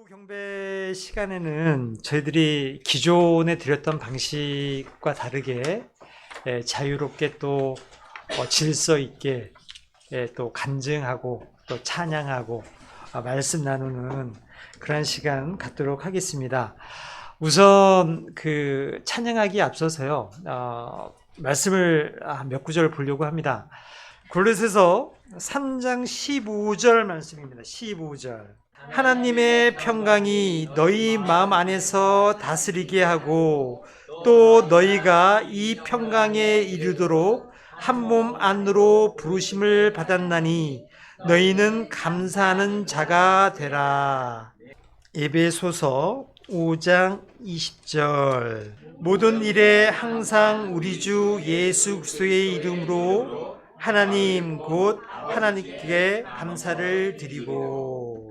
경배 시간에는 저희들이 기존에 드렸던 방식과 다르게 자유롭게 또 질서 있게 또 간증하고 또 찬양하고 말씀 나누는 그런 시간 갖도록 하겠습니다. 우선 그 찬양하기 앞서서요, 말씀을 몇 구절 보려고 합니다. 골로새서 3장 15절 말씀입니다. 15절. 하나님의 평강이 너희 마음 안에서 다스리게 하고 또 너희가 이 평강에 이르도록 한 몸 안으로 부르심을 받았나니 너희는 감사하는 자가 되라. 에베소서 5장 20절. 모든 일에 항상 우리 주 예수 그리스도의 이름으로 하나님 곧 하나님께 감사를 드리고.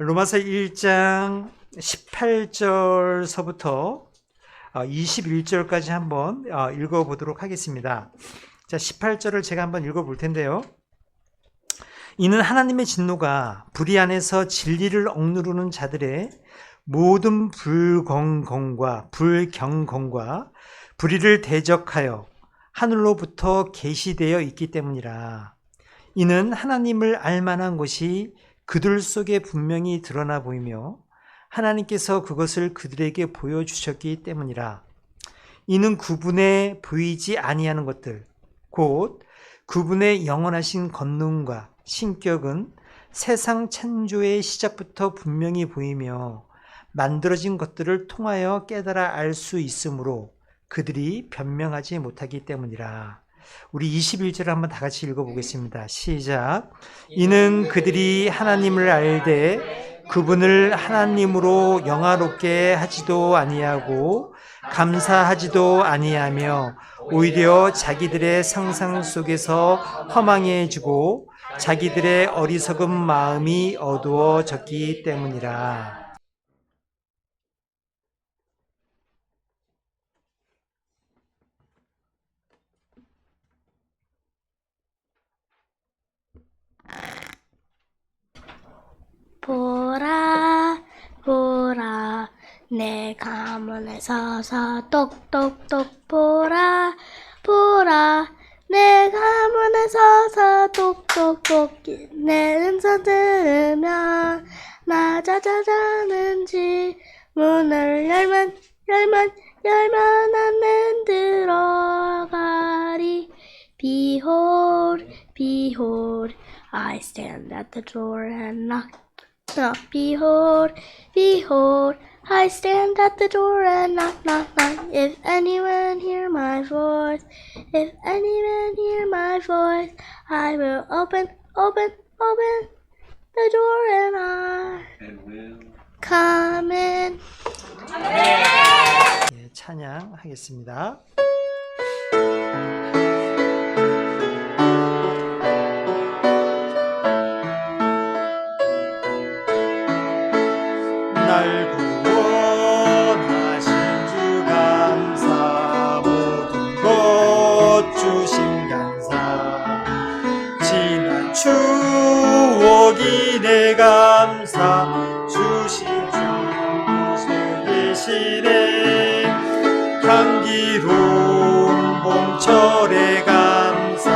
로마서 1장 18절서부터 21절까지 한번 읽어보도록 하겠습니다. 자, 18절을 제가 한번 읽어볼 텐데요. 이는 하나님의 진노가 불의 안에서 진리를 억누르는 자들의 모든 불경건과 불의를 대적하여 하늘로부터 계시되어 있기 때문이라. 이는 하나님을 알만한 것이 그들 속에 분명히 드러나 보이며 하나님께서 그것을 그들에게 보여주셨기 때문이라. 이는 그분의 보이지 아니하는 것들 곧 그분의 영원하신 권능과 신격은 세상 창조의 시작부터 분명히 보이며 만들어진 것들을 통하여 깨달아 알 수 있으므로 그들이 변명하지 못하기 때문이라. 우리 21절을 한번 다 같이 읽어보겠습니다. 시작. 이는 그들이 하나님을 알되 그분을 하나님으로 영화롭게 하지도 아니하고 감사하지도 아니하며 오히려 자기들의 상상 속에서 허망해지고 자기들의 어리석은 마음이 어두워졌기 때문이라. 보라 보라 내 가문에 서서 똑똑똑 보라 보라 내 가문에 서서 똑똑똑 내 음성 들으면 나 자자자는지 문을 열면 안는 들어가리 Behold, behold, I stand at the door and knock. Behold, behold, I stand at the door and knock, knock, knock. If anyone hear my voice, if anyone hear my voice, I will open the door and I will come in. 예, 찬양하겠습니다. 날 구원하신 주 감사 모든 것 주신 감사 지난 추억이 내 감사 주신 주 계시네 향기로운 봄철의 감사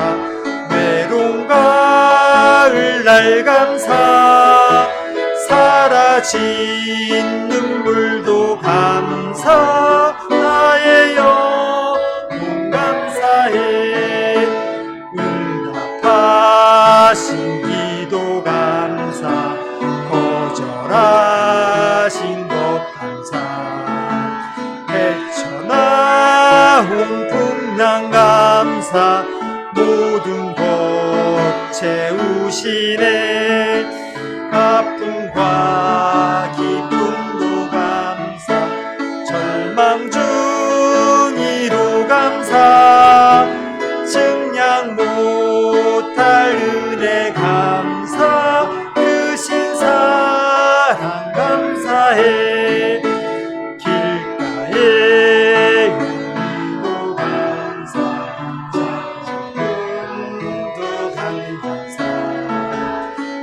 외로운 가을 날 감사 사라진 눈물도 감사 나의 영혼 감사해 응답하신 기도 감사 거절하신 것 감사 헤쳐나온 풍랑 감사 모든 것 채우시네 아픔과 기쁨도 감사 절망 중이로 감사 증량 못할 은혜 감사 크신 사랑 감사해 길가에 유리도 감사 작은 감사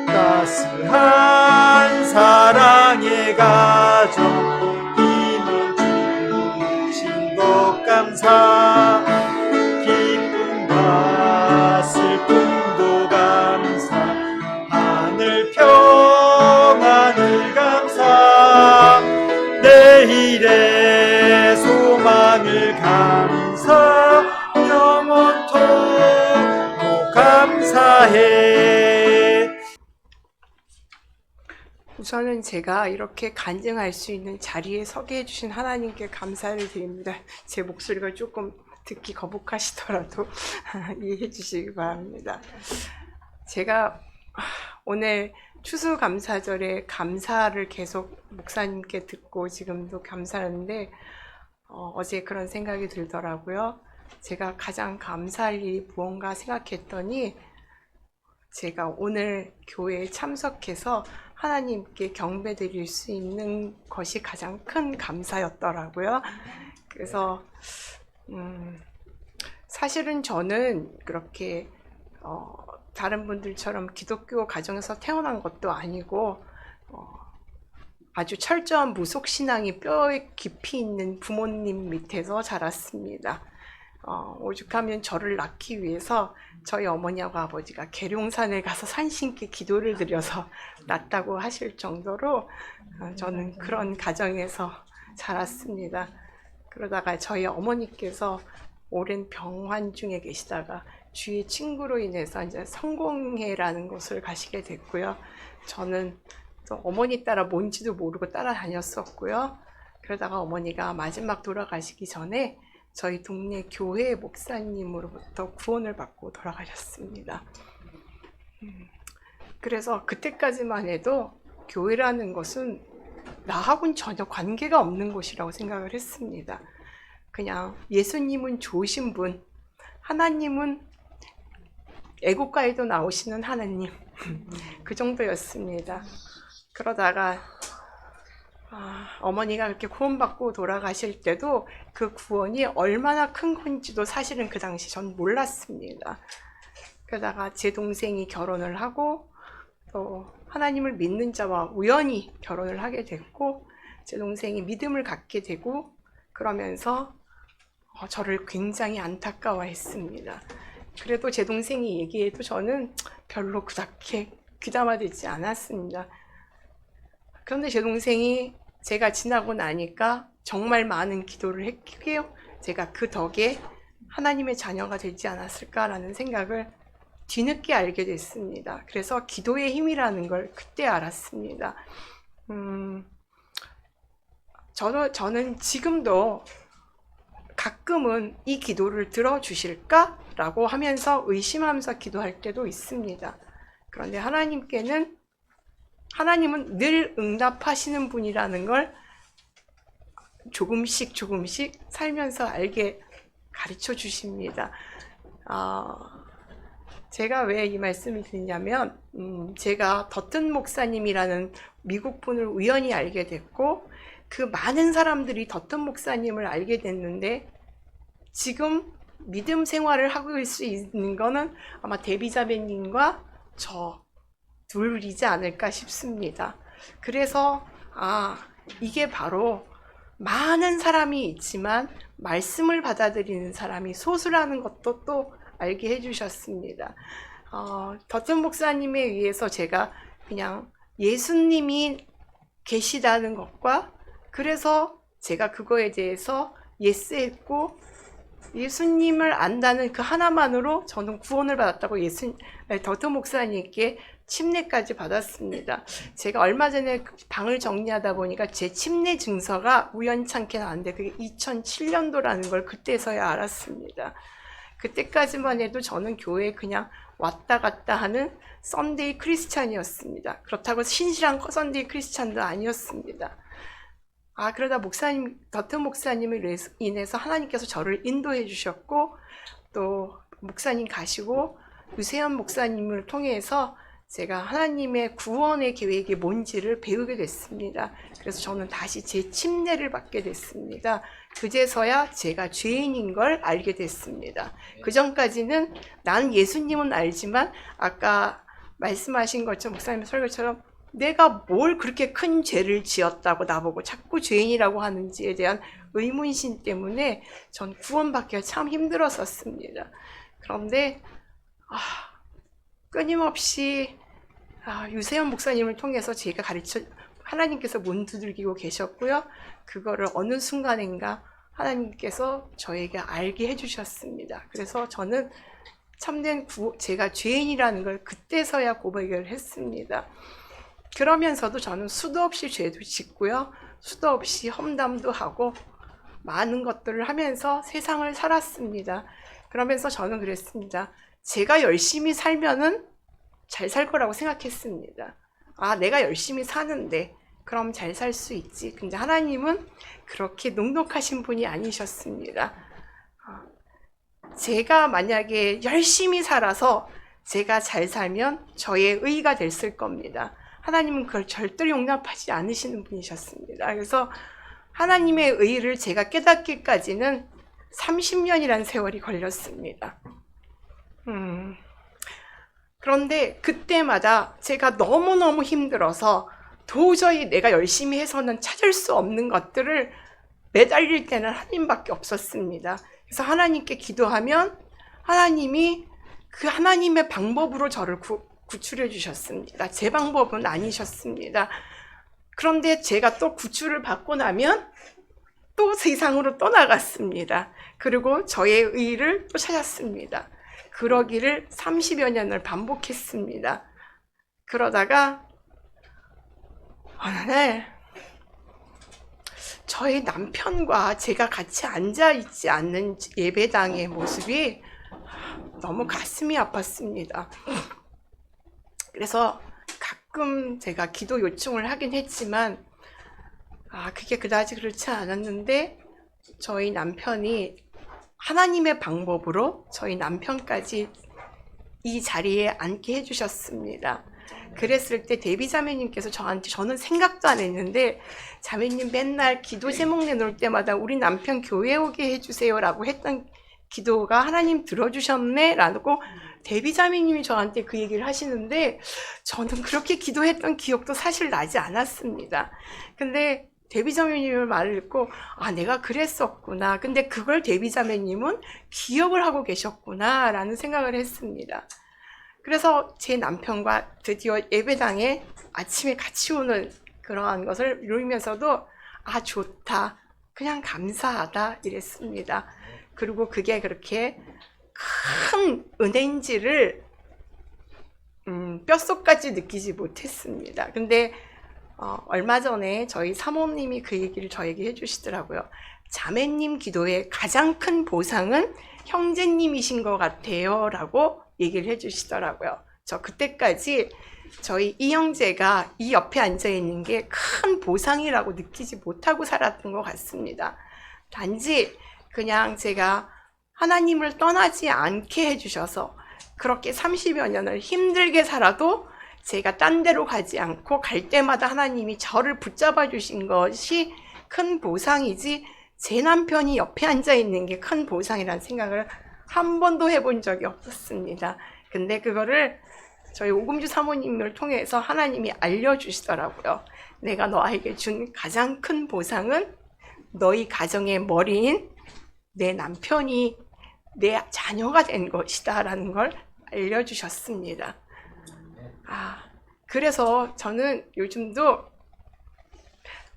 따스한 사랑의 가정 힘을 주신 것 감사 기쁨과 슬픔도 감사 하늘 평안을 감사 내일의 소망을 감사 영원토록 감사해. 우선은 제가 이렇게 간증할 수 있는 자리에 서게 해주신 하나님께 감사를 드립니다. 제 목소리가 조금 듣기 거북하시더라도 이해해 주시기 바랍니다. 제가 오늘 추수감사절에 감사를 계속 목사님께 듣고 지금도 감사하는데 어제 그런 생각이 들더라고요. 제가 가장 감사할 일이 무언가 생각했더니 제가 오늘 교회에 참석해서 하나님께 경배드릴 수 있는 것이 가장 큰 감사였더라고요. 그래서 사실은 저는 그렇게 다른 분들처럼 기독교 가정에서 태어난 것도 아니고 아주 철저한 무속신앙이 뼈에 깊이 있는 부모님 밑에서 자랐습니다. 오죽하면 저를 낳기 위해서 저희 어머니하고 아버지가 계룡산에 가서 산신께 기도를 드려서 낳았다고 하실 정도로 저는 그런 가정에서 자랐습니다. 그러다가 저희 어머니께서 오랜 병환 중에 계시다가 주위의 친구로 인해서 이제 성공회라는 곳을 가시게 됐고요. 저는 또 어머니 따라 뭔지도 모르고 따라다녔었고요. 그러다가 어머니가 마지막 돌아가시기 전에 저희 동네 교회 목사님으로부터 구원을 받고 돌아가셨습니다. 그래서 그때까지만 해도 교회라는 것은 나하고는 전혀 관계가 없는 곳이라고 생각을 했습니다. 그냥 예수님은 좋으신 분, 하나님은 애국가에도 나오시는 하나님, 그 정도였습니다. 그러다가 어머니가 그렇게 구원받고 돌아가실 때도 그 구원이 얼마나 큰 건지도 사실은 그 당시 전 몰랐습니다. 그러다가 제 동생이 결혼을 하고 또 하나님을 믿는 자와 우연히 결혼을 하게 됐고 제 동생이 믿음을 갖게 되고 그러면서 저를 굉장히 안타까워했습니다. 그래도 제 동생이 얘기해도 저는 별로 그렇게 귀담아되지 않았습니다. 그런데 제 동생이 제가 지나고 나니까 정말 많은 기도를 했고요. 제가 그 덕에 하나님의 자녀가 되지 않았을까라는 생각을 뒤늦게 알게 됐습니다. 그래서 기도의 힘이라는 걸 그때 알았습니다. 저는 지금도 가끔은 이 기도를 들어주실까? 라고 하면서 의심하면서 기도할 때도 있습니다. 그런데 하나님은 늘 응답하시는 분이라는 걸 조금씩 살면서 알게 가르쳐 주십니다. 제가 왜 이 말씀을 드리냐면 제가 더튼 목사님이라는 미국 분을 우연히 알게 됐고 그 많은 사람들이 더튼 목사님을 알게 됐는데 지금 믿음 생활을 하고 있을 수 있는 거는 아마 데비자매님과 저 둘이지 않을까 싶습니다. 그래서 이게 바로 많은 사람이 있지만 말씀을 받아들이는 사람이 소수라는 것도 또 알게 해주셨습니다. 더튼 목사님에 의해서 제가 그냥 예수님이 계시다는 것과 그래서 제가 그거에 대해서 예스했고 예수님을 안다는 그 하나만으로 저는 구원을 받았다고 더튼 목사님께 침례까지 받았습니다. 제가 얼마 전에 방을 정리하다 보니까 제 침례 증서가 우연찮게 나왔는데 그게 2007년도라는 걸 그때서야 알았습니다. 그때까지만 해도 저는 교회에 그냥 왔다 갔다 하는 썬데이 크리스찬이었습니다. 그렇다고 신실한 썬데이 크리스찬도 아니었습니다. 그러다 더튼 목사님을 인해서 하나님께서 저를 인도해 주셨고 또 목사님 가시고 유세현 목사님을 통해서 제가 하나님의 구원의 계획이 뭔지를 배우게 됐습니다. 그래서 저는 다시 제 침례를 받게 됐습니다. 그제서야 제가 죄인인 걸 알게 됐습니다. 그 전까지는 나는 예수님은 알지만 아까 말씀하신 것처럼 목사님 설교처럼 내가 뭘 그렇게 큰 죄를 지었다고 나보고 자꾸 죄인이라고 하는지에 대한 의문심 때문에 전 구원받기가 참 힘들었었습니다. 그런데 끊임없이 유세현 목사님을 통해서 제가 하나님께서 문 두들기고 계셨고요. 그거를 어느 순간인가 하나님께서 저에게 알게 해주셨습니다. 그래서 저는 참된 제가 죄인이라는 걸 그때서야 고백을 했습니다. 그러면서도 저는 수도 없이 죄도 짓고요. 수도 없이 험담도 하고 많은 것들을 하면서 세상을 살았습니다. 그러면서 저는 그랬습니다. 제가 열심히 살면은 잘 살 거라고 생각했습니다. 내가 열심히 사는데 그럼 잘 살 수 있지. 근데 하나님은 그렇게 넉넉하신 분이 아니셨습니다. 제가 만약에 열심히 살아서 제가 잘 살면 저의 의가 됐을 겁니다. 하나님은 그걸 절대로 용납하지 않으시는 분이셨습니다. 그래서 하나님의 의를 제가 깨닫기까지는 30년이라는 세월이 걸렸습니다. 그런데 그때마다 제가 너무너무 힘들어서 도저히 내가 열심히 해서는 찾을 수 없는 것들을 매달릴 때는 하나님밖에 없었습니다. 그래서 하나님께 기도하면 하나님이 그 하나님의 방법으로 저를 구출해 주셨습니다. 제 방법은 아니셨습니다. 그런데 제가 또 구출을 받고 나면 또 세상으로 떠나갔습니다. 그리고 저의 의를 또 찾았습니다. 그러기를 30여 년을 반복했습니다. 그러다가 어느 날 저희 남편과 제가 같이 앉아있지 않는 예배당의 모습이 너무 가슴이 아팠습니다. 그래서 가끔 제가 기도 요청을 하긴 했지만 그게 그다지 그렇지 않았는데 저희 남편이 하나님의 방법으로 저희 남편까지 이 자리에 앉게 해주셨습니다. 그랬을 때 데비 자매님께서 저는 생각도 안 했는데 자매님 맨날 기도 제목 내놓을 때마다 우리 남편 교회 오게 해주세요 라고 했던 기도가 하나님 들어주셨네 라고 데비자매님이 저한테 그 얘기를 하시는데 저는 그렇게 기도했던 기억도 사실 나지 않았습니다. 근데 데비자매님의 말을 듣고 아 내가 그랬었구나. 근데 그걸 데비자매님은 기억을 하고 계셨구나 라는 생각을 했습니다. 그래서 제 남편과 드디어 예배당에 아침에 같이 오는 그러한 것을 누리면서도 아 좋다. 그냥 감사하다 이랬습니다. 그리고 그게 그렇게 큰 은혜인지를 뼛속까지 느끼지 못했습니다. 근데 얼마 전에 저희 사모님이 그 얘기를 저에게 해주시더라고요. 자매님 기도의 가장 큰 보상은 형제님이신 것 같아요 라고 얘기를 해주시더라고요. 저 그때까지 저희 이 형제가 이 옆에 앉아있는 게 큰 보상이라고 느끼지 못하고 살았던 것 같습니다. 단지 그냥 제가 하나님을 떠나지 않게 해주셔서 그렇게 30여 년을 힘들게 살아도 제가 딴 데로 가지 않고 갈 때마다 하나님이 저를 붙잡아 주신 것이 큰 보상이지 제 남편이 옆에 앉아 있는 게 큰 보상이라는 생각을 한 번도 해본 적이 없었습니다. 근데 그거를 저희 오금주 사모님을 통해서 하나님이 알려주시더라고요. 내가 너에게 준 가장 큰 보상은 너희 가정의 머리인 내 남편이 내 자녀가 된 것이다 라는 걸 알려주셨습니다. 그래서 저는 요즘도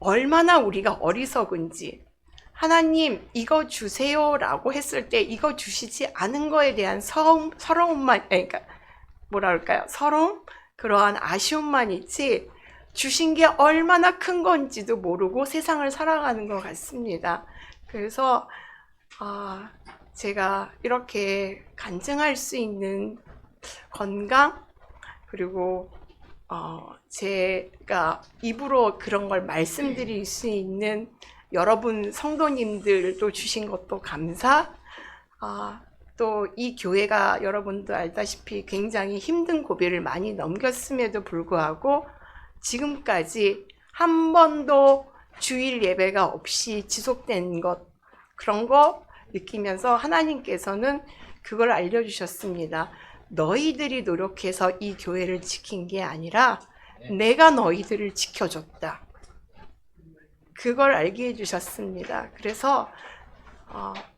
얼마나 우리가 어리석은지 하나님 이거 주세요 라고 했을 때 이거 주시지 않은 거에 대한 서러움만 그러니까 뭐라 그럴까요? 서러움? 그러한 아쉬움만 있지 주신 게 얼마나 큰 건지도 모르고 세상을 살아가는 것 같습니다. 그래서 제가 이렇게 간증할 수 있는 건강 그리고 제가 입으로 그런 걸 말씀드릴 수 있는 여러분 성도님들도 주신 것도 감사. 또 이 교회가 여러분도 알다시피 굉장히 힘든 고비를 많이 넘겼음에도 불구하고 지금까지 한 번도 주일 예배가 없이 지속된 것 그런 거 느끼면서 하나님께서는 그걸 알려주셨습니다. 너희들이 노력해서 이 교회를 지킨 게 아니라 내가 너희들을 지켜줬다. 그걸 알게 해주셨습니다. 그래서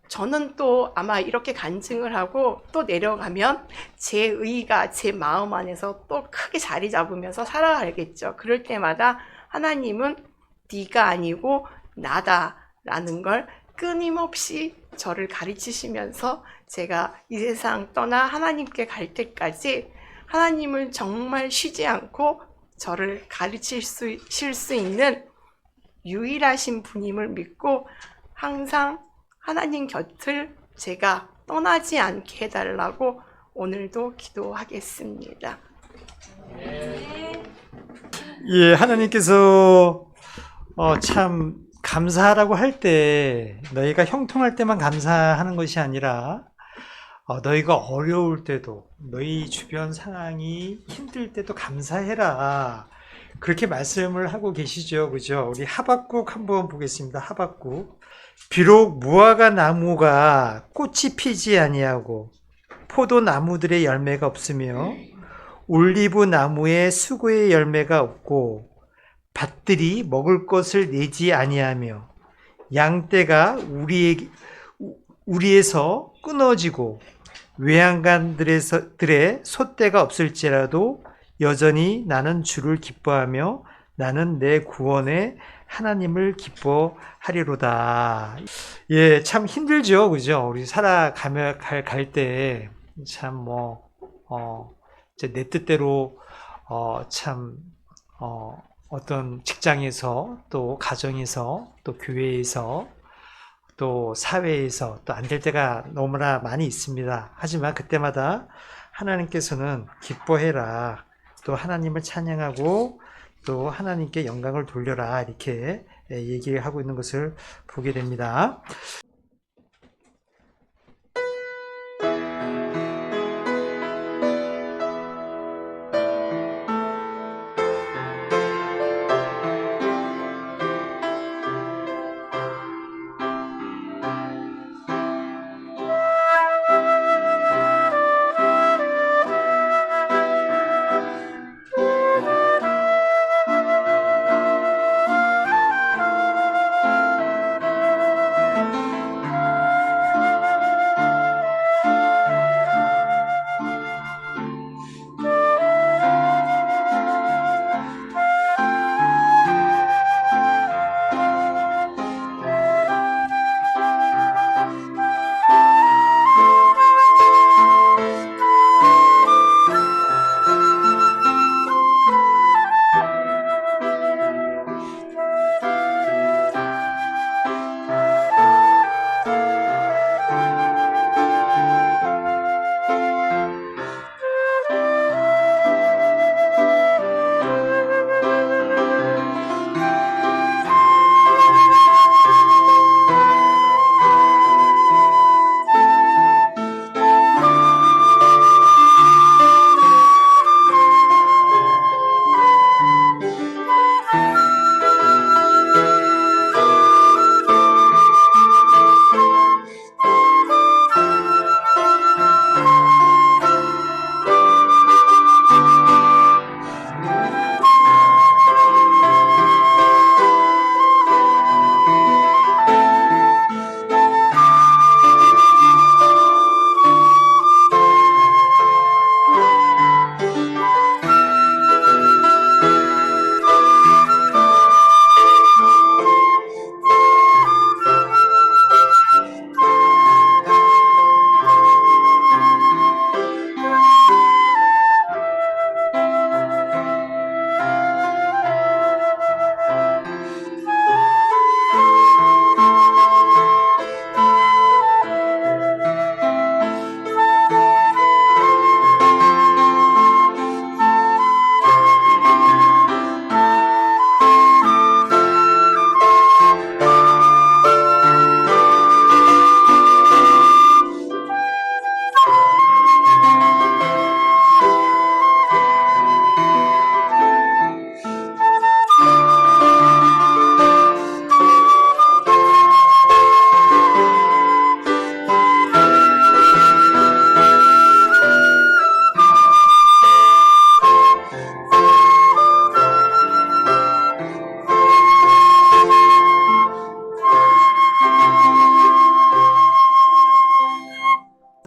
저는 또 아마 이렇게 간증을 하고 또 내려가면 제 의가 제 마음 안에서 또 크게 자리 잡으면서 살아가겠죠. 그럴 때마다 하나님은 네가 아니고 나다라는 걸 끊임없이 저를 가르치시면서 제가 이 세상 떠나 하나님께 갈 때까지 하나님을 정말 쉬지 않고 저를 가르칠 수 있는 유일하신 분임을 믿고 항상 하나님 곁을 제가 떠나지 않게 해달라고 오늘도 기도하겠습니다. 예, 하나님께서 참 감사하라고 할 때 너희가 형통할 때만 감사하는 것이 아니라 너희가 어려울 때도 너희 주변 상황이 힘들 때도 감사해라. 그렇게 말씀을 하고 계시죠. 그죠? 우리 하박국 한번 보겠습니다. 하박국. 비록 무화과 나무가 꽃이 피지 아니하고 포도나무들의 열매가 없으며 올리브 나무에 수고의 열매가 없고 밭들이 먹을 것을 내지 아니하며 양떼가 우리에서 끊어지고 외양간들의 솥대가 없을지라도 여전히 나는 주를 기뻐하며 나는 내 구원의 하나님을 기뻐하리로다. 예, 참 힘들죠, 그죠? 우리 살아가며 갈 때 참 내 뜻대로 어떤 직장에서 또 가정에서 또 교회에서 또 사회에서 또 안 될 때가 너무나 많이 있습니다. 하지만 그때마다 하나님께서는 기뻐해라. 또 하나님을 찬양하고 또 하나님께 영광을 돌려라. 이렇게 얘기를 하고 있는 것을 보게 됩니다.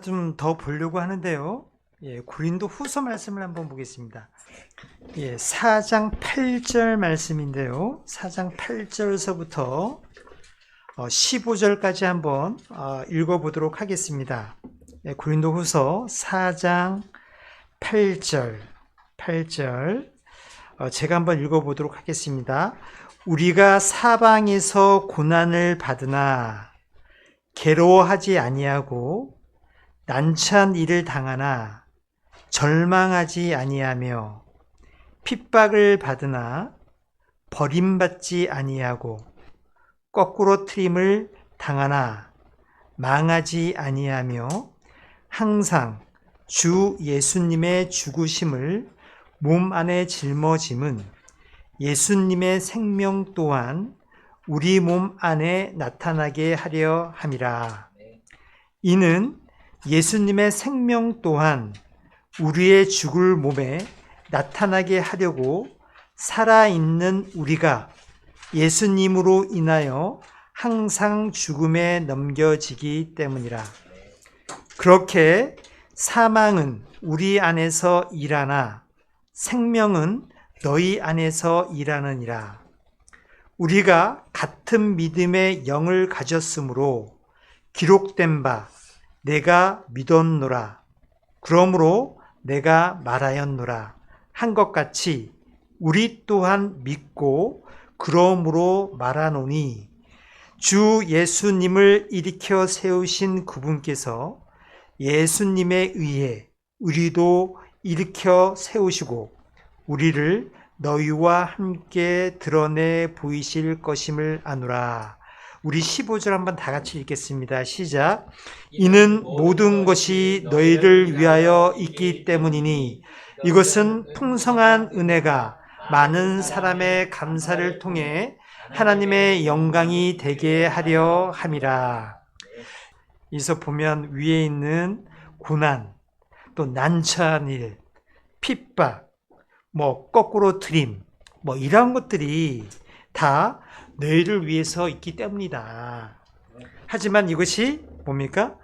좀 더 보려고 하는데요. 예, 고린도 후서 말씀을 한번 보겠습니다. 예, 4장 8절 말씀인데요. 4장 8절서부터 15절까지 한번 읽어보도록 하겠습니다. 예, 고린도 후서 4장 8절, 제가 한번 읽어보도록 하겠습니다. 우리가 사방에서 고난을 받으나 괴로워하지 아니하고 난처한 일을 당하나 절망하지 아니하며 핍박을 받으나 버림받지 아니하고 거꾸로 트림을 당하나 망하지 아니하며 항상 주 예수님의 죽으심을 몸 안에 짊어짐은 예수님의 생명 또한 우리 몸 안에 나타나게 하려 함이라. 이는 예수님의 생명 또한 우리의 죽을 몸에 나타나게 하려고 살아있는 우리가 예수님으로 인하여 항상 죽음에 넘겨지기 때문이라. 그렇게 사망은 우리 안에서 일하나 생명은 너희 안에서 일하느니라. 우리가 같은 믿음의 영을 가졌으므로 기록된 바 내가 믿었노라. 그러므로 내가 말하였노라. 한 것 같이 우리 또한 믿고 그러므로 말하노니 주 예수님을 일으켜 세우신 그분께서 예수님에 의해 우리도 일으켜 세우시고 우리를 너희와 함께 드러내 보이실 것임을 아노라. 우리 15절 한번 다 같이 읽겠습니다. 시작. 이는 모든 것이 너희를 위하여 있기 때문이니 이것은 풍성한 은혜가 많은 사람의 감사를 통해 하나님의 영광이 되게 하려 함이라. 여기서 보면 위에 있는 고난, 또 난처한 일, 핍박, 거꾸로 트림, 이런 것들이 다 너희를 위해서 있기 때문이다. 하지만 이것이 뭡니까?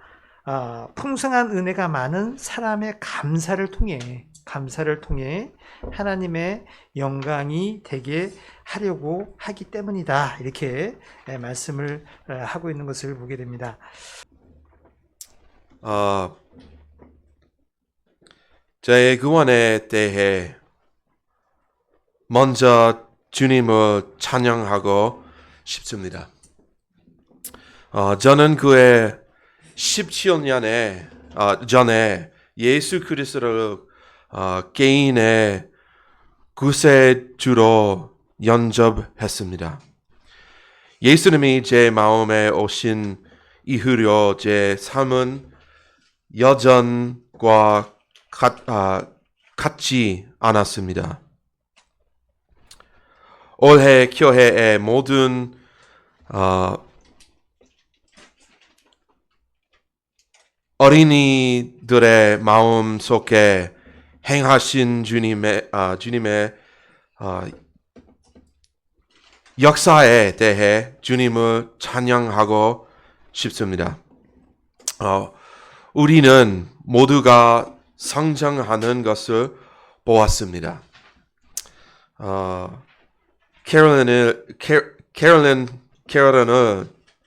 풍성한 은혜가 많은 사람의 감사를 통해 하나님의 영광이 되게 하려고 하기 때문이다. 이렇게 말씀을 하고 있는 것을 보게 됩니다. 제 구원에 대해 먼저 주님을 찬양하고 싶습니다. 저는 그의 17년 전에 예수 그리스도를 개인의 구세주로 영접했습니다. 예수님이 제 마음에 오신 이후로 제 삶은 여전과 같지 않았습니다. 올해 교회의 모든 어린이들의 마음 속에 행하신 주님의 역사에 대해 주님을 찬양하고 싶습니다. 우리는 모두가 성장하는 것을 보았습니다. 캐롤린을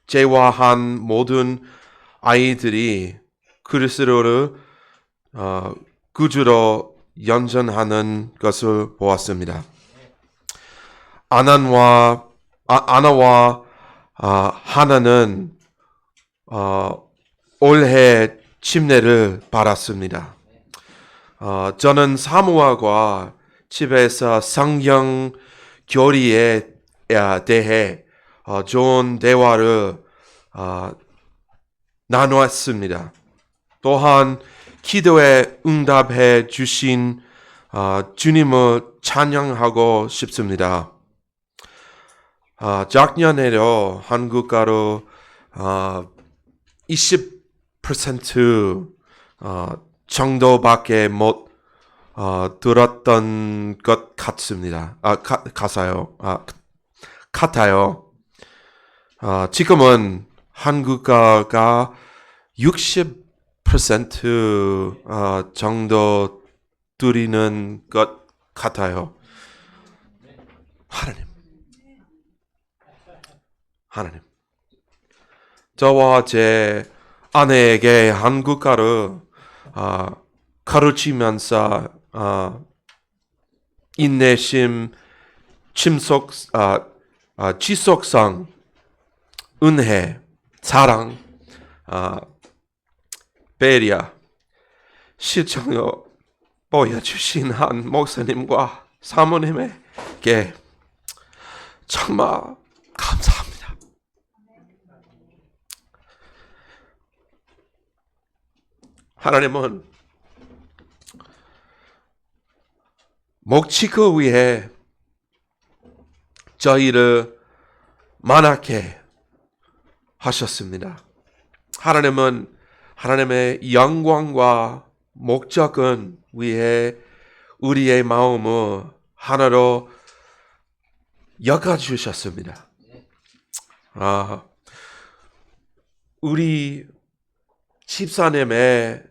제외한 모든 아이들이 그리스도를 구주로 연전하는 것을 보았습니다. 아나와 하나는 올해 침례를 받았습니다. 저는 사무엘과 집에서 성경 교리에 대해 좋은 대화를 나누었습니다. 또한 기도에 응답해 주신 주님을 찬양하고 싶습니다. 작년에도 한국가로 20% 정도밖에 못 들었던 것 같습니다. 같아요. 지금은 한국어가 60% 퍼센트 정도 드리는 것 같아요. 하나님. 저와 제 아내에게 한국어를 가르치면서 인내심, 지속성, 은혜, 사랑, 배려, 실천을 보여주신 한 목사님과 사모님에게 정말 감사합니다. 하나님은 목칙을 위해 저희를 만나게 하셨습니다. 하나님은 하나님의 영광과 목적은 위해 우리의 마음을 하나로 엮어주셨습니다. 우리 집사님의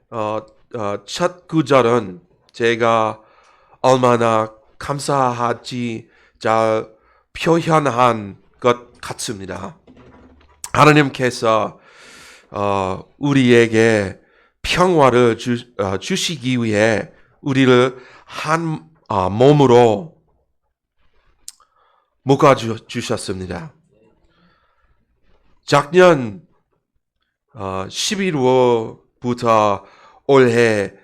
첫 구절은 제가 얼마나 감사하지 잘 표현한 것 같습니다. 하나님께서 우리에게 평화를 주시기 위해 우리를 한 몸으로 묶어주셨습니다. 작년 11월부터 올해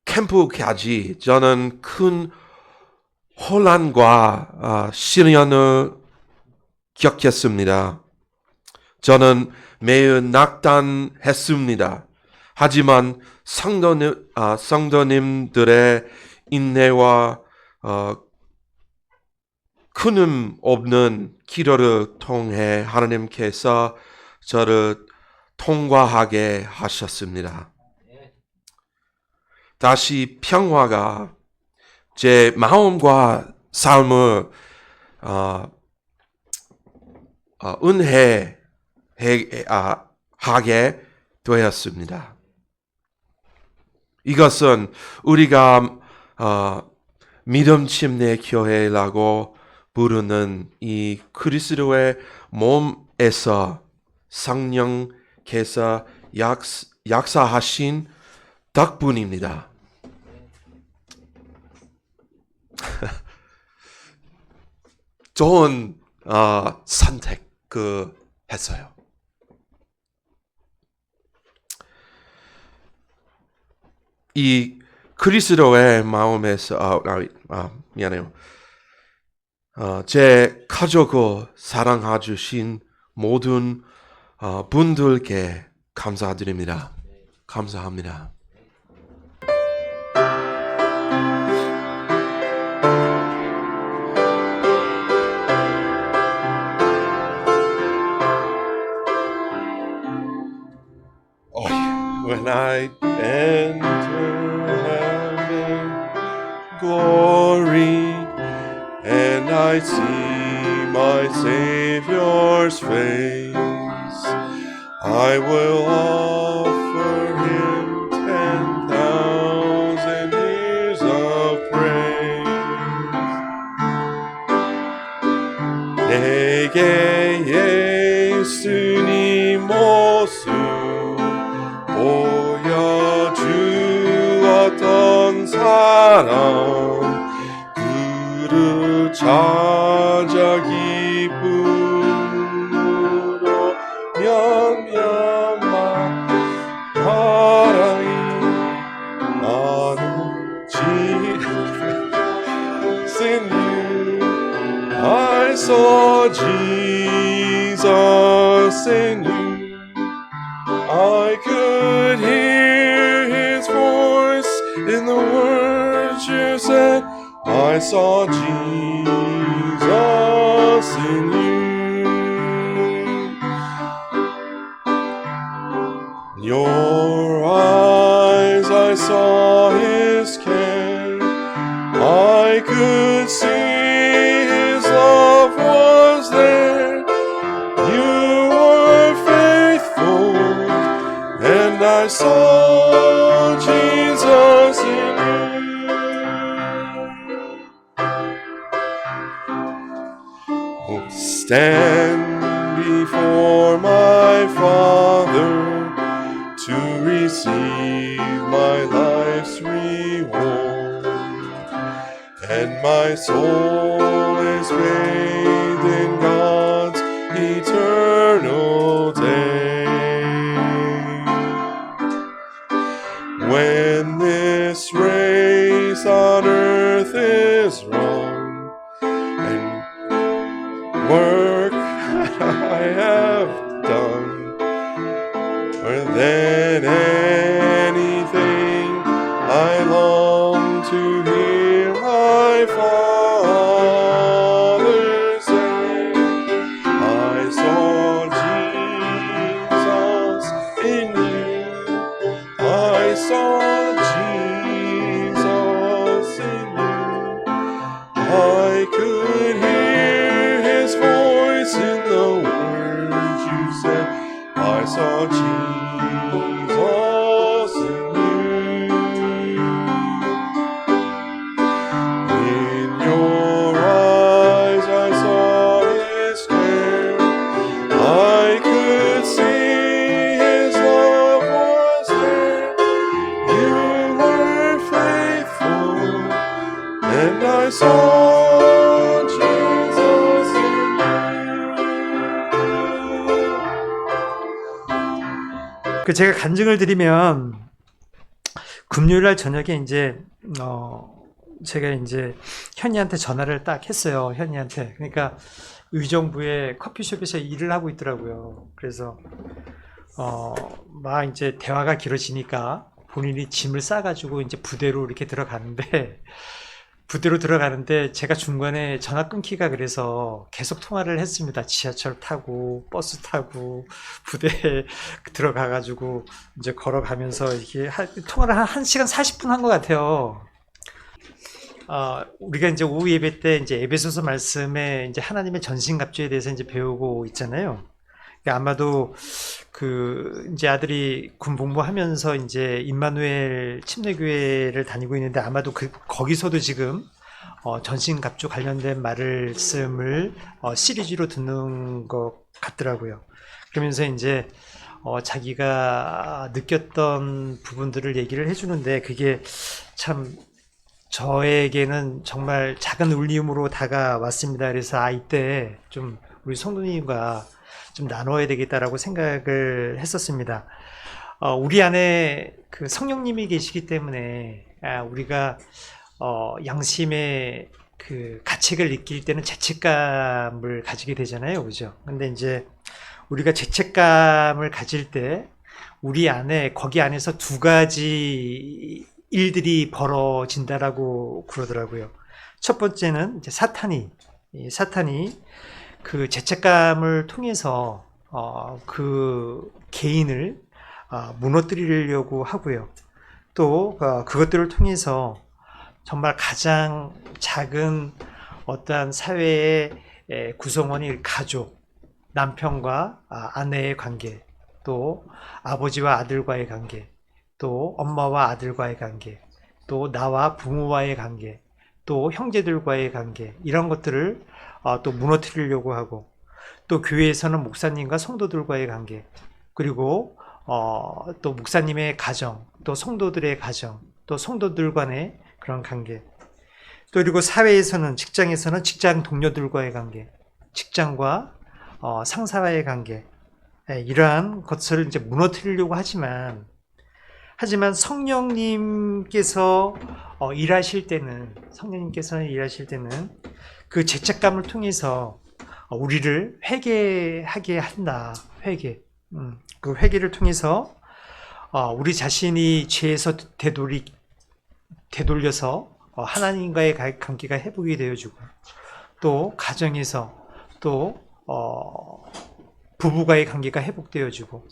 캠프까지 저는 큰 혼란과 시련을 겪었습니다. 저는 매우 낙담했습니다. 하지만 성도님들의 인내와 끊임없는 기도를 통해 하나님께서 저를 통과하게 하셨습니다. 다시 평화가 제 마음과 삶을 은혜하게 되었습니다. 이것은 우리가 믿음 침례 교회라고 부르는 이 그리스도의 몸에서 성령께서 역사하신 덕분입니다. 좋은 선택 했어요. 이 그리스도의 마음에서 미안해요. 제 가족을 사랑해 주신 모든 분들께 감사드립니다. 감사합니다. When I enter heaven, glory, and I see my Savior's face, I will offer him 10,000 years of praise. 내게 예수님 모습 보여주었던 사랑 그를 찾아 기쁨으로 연명만 바라이 나는 Jesus in you I saw Jesus in you I could hear his voice in the words you said. I saw Jesus in you. In your eyes I saw his care. I could see his love was there. You were faithful. And I saw Jesus in you. Oh, stand before my Father to receive my life's reward, and my soul is bathed in God's eternal day. When this race on earth is run, and work I have done, more than anything I long to hear my Father say, I saw Jesus in you. I saw Jesus in you. I could hear his voice in the words you said. I saw Jesus in you. In your eyes I saw his care. I could see his love was there. You were faithful, and I saw Jesus in you. 제가 간증을 드리면 금요일 날 저녁에 이제 제가 이제 현이한테 전화를 딱 했어요. 현이한테. 그러니까 의정부의 커피숍에서 일을 하고 있더라고요. 그래서 막 이제 대화가 길어지니까 본인이 짐을 싸가지고 이제 부대로 이렇게 들어가는데 제가 중간에 전화 끊기가 그래서 계속 통화를 했습니다. 지하철 타고 버스 타고 부대에 들어가가지고 이제 걸어가면서 이렇게 통화를 한 1시간 40분 한 것 같아요. 우리가 이제 오후 예배 때 이제 에베소서 말씀에 이제 하나님의 전신갑주에 대해서 이제 배우고 있잖아요. 아마도 이제 아들이 군 복무하면서 이제 임마누엘 침례교회를 다니고 있는데 아마도 거기서도 지금 전신갑주 관련된 말씀을 시리즈로 듣는 것 같더라고요. 그러면서 이제 자기가 느꼈던 부분들을 얘기를 해주는데 그게 참 저에게는 정말 작은 울림으로 다가왔습니다. 그래서 이때 좀 우리 성도님과 좀 나눠야 되겠다라고 생각을 했었습니다. 우리 안에 그 성령님이 계시기 때문에 우리가 양심의 그 가책을 느낄 때는 죄책감을 가지게 되잖아요, 그죠? 근데 이제 우리가 죄책감을 가질 때 우리 안에 거기 안에서 두 가지 일들이 벌어진다라고 그러더라고요. 첫 번째는 이제 사탄이 그 죄책감을 통해서 그 개인을 무너뜨리려고 하고요. 또 그것들을 통해서 정말 가장 작은 어떠한 사회의 구성원인 가족, 남편과 아내의 관계, 또 아버지와 아들과의 관계, 또 엄마와 아들과의 관계, 또 나와 부모와의 관계, 또 형제들과의 관계, 이런 것들을 또 무너뜨리려고 하고, 또 교회에서는 목사님과 성도들과의 관계, 그리고 또 목사님의 가정, 또 성도들의 가정, 또 성도들 간의 그런 관계, 또 그리고 사회에서는 직장에서는 직장 동료들과의 관계, 직장과 상사와의 관계, 이러한 것을 이제 무너뜨리려고 하지만 성령님께서 일하실 때는 그 죄책감을 통해서 우리를 회개하게 한다. 그 회개를 통해서 우리 자신이 죄에서 되돌려서 하나님과의 관계가 회복이 되어주고, 또 가정에서 또 부부과의 관계가 회복되어주고,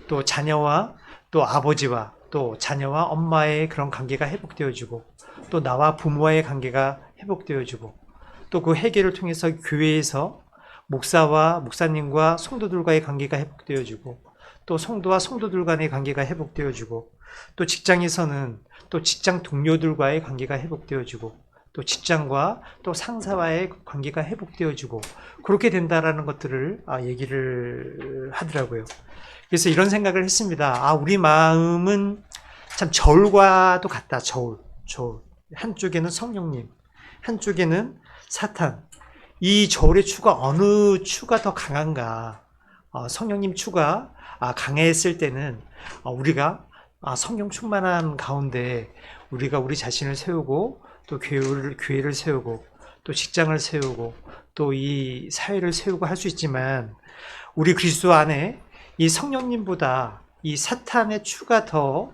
또 자녀와 또 아버지와 또 자녀와 엄마의 그런 관계가 회복되어주고, 또 나와 부모와의 관계가 회복되어주고, 또 그 회개를 통해서 교회에서 목사와 목사님과 성도들과의 관계가 회복되어지고, 또 성도와 성도들 간의 관계가 회복되어지고, 또 직장에서는 또 직장 동료들과의 관계가 회복되어지고, 또 직장과 또 상사와의 관계가 회복되어지고, 그렇게 된다라는 것들을 얘기를 하더라고요. 그래서 이런 생각을 했습니다. 우리 마음은 참 저울과도 같다. 저울. 한쪽에는 성령님, 한쪽에는 사탄. 이 저울의 추가 어느 추가 더 강한가? 성령님 추가 강했을 때는 우리가 성령 충만한 가운데 우리가 우리 자신을 세우고, 또 교회를 세우고, 또 직장을 세우고, 또 이 사회를 세우고 할 수 있지만, 우리 그리스도 안에 이 성령님보다 이 사탄의 추가 더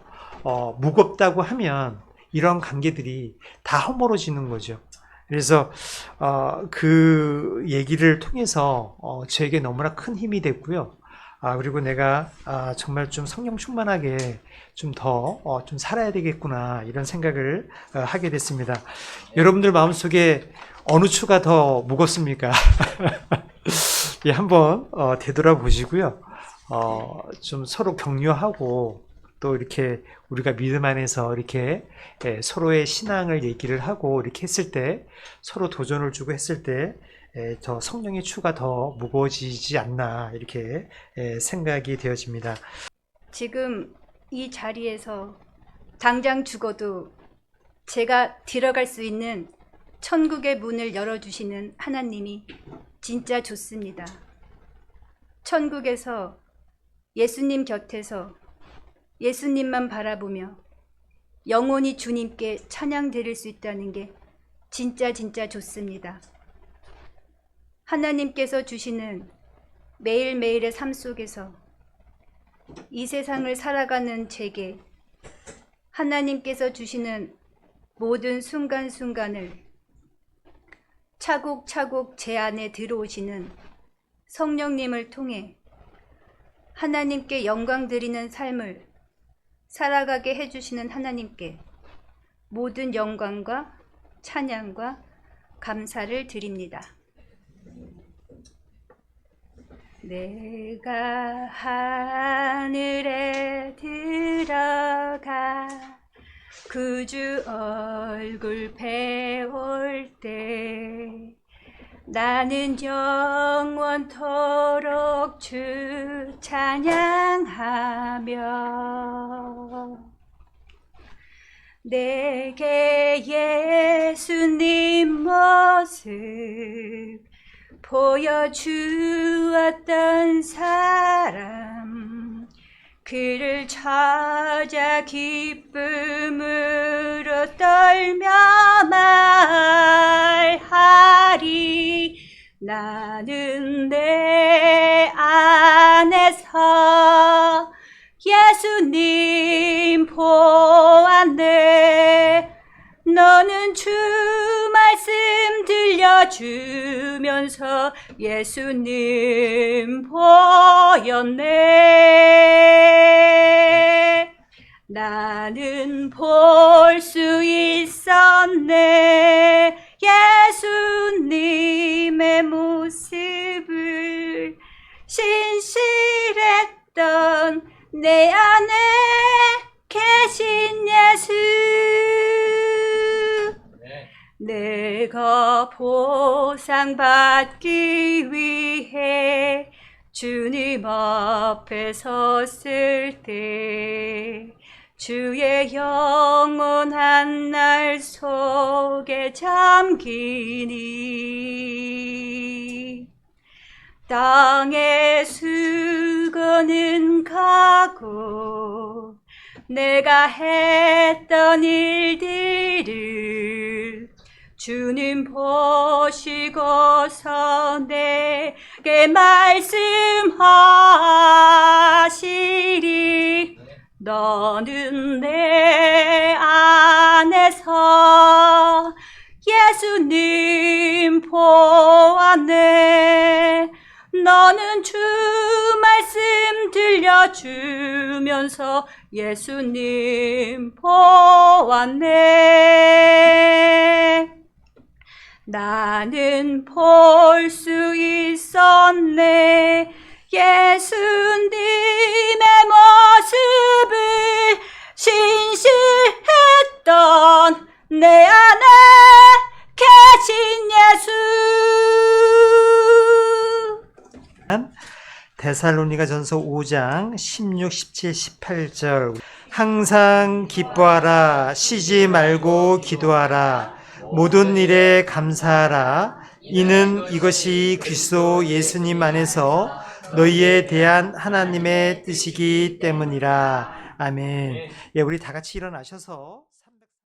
무겁다고 하면 이런 관계들이 다 허물어지는 거죠. 그래서 그 얘기를 통해서 저에게 너무나 큰 힘이 됐고요. 그리고 내가 정말 좀 성령 충만하게 좀 더 좀 살아야 되겠구나, 이런 생각을 하게 됐습니다. 여러분들 마음속에 어느 추가 더 무겁습니까? 예, 한번 되돌아보시고요. 좀 서로 격려하고, 또 이렇게 우리가 믿음 안에서 이렇게 서로의 신앙을 얘기를 하고 이렇게 했을 때, 서로 도전을 주고 했을 때 더 성령의 추가 더 무거워지지 않나, 이렇게 생각이 되어집니다. 지금 이 자리에서 당장 죽어도 제가 들어갈 수 있는 천국의 문을 열어주시는 하나님이 진짜 좋습니다. 천국에서 예수님 곁에서 예수님만 바라보며 영원히 주님께 찬양 드릴 수 있다는 게 진짜 좋습니다. 하나님께서 주시는 매일매일의 삶 속에서 이 세상을 살아가는 제게 하나님께서 주시는 모든 순간순간을 차곡차곡 제 안에 들어오시는 성령님을 통해 하나님께 영광 드리는 삶을 살아가게 해주시는 하나님께 모든 영광과 찬양과 감사를 드립니다. 내가 하늘에 들어가 구주 얼굴 배울 때 나는 영원토록 주 찬양하며 내게 예수님 모습 보여주었던 사람 그를 찾아 기쁨으로 떨며 말하리 나는 내 안에서 예수님 보았네 너는 주 말씀 들려주면서 예수님 보였네 나는 볼 수 있었네 예수님의 모습을 신실했던 내 안에 계신 예수 내가 보상받기 위해 주님 앞에 섰을 때 주의 영원한 날 속에 잠기니 땅의 수고는 가고 내가 했던 일들을 주님 보시고서 내게 말씀하시리 너는 내 안에서 예수님 보았네 너는 주 말씀 들려주면서 예수님 보았네 나는 볼 수 있었네 예수님의 모습을 신실했던 내 안에 계신 예수. 데살로니가전서 5장 16, 17, 18절 항상 기뻐하라 쉬지 말고 기도하라 모든 일에 감사하라 이는 이것이 그리스도 예수님 안에서 너희에 대한 하나님의 뜻이기 때문이라. 아멘. 예, 우리 다 같이 일어나셔서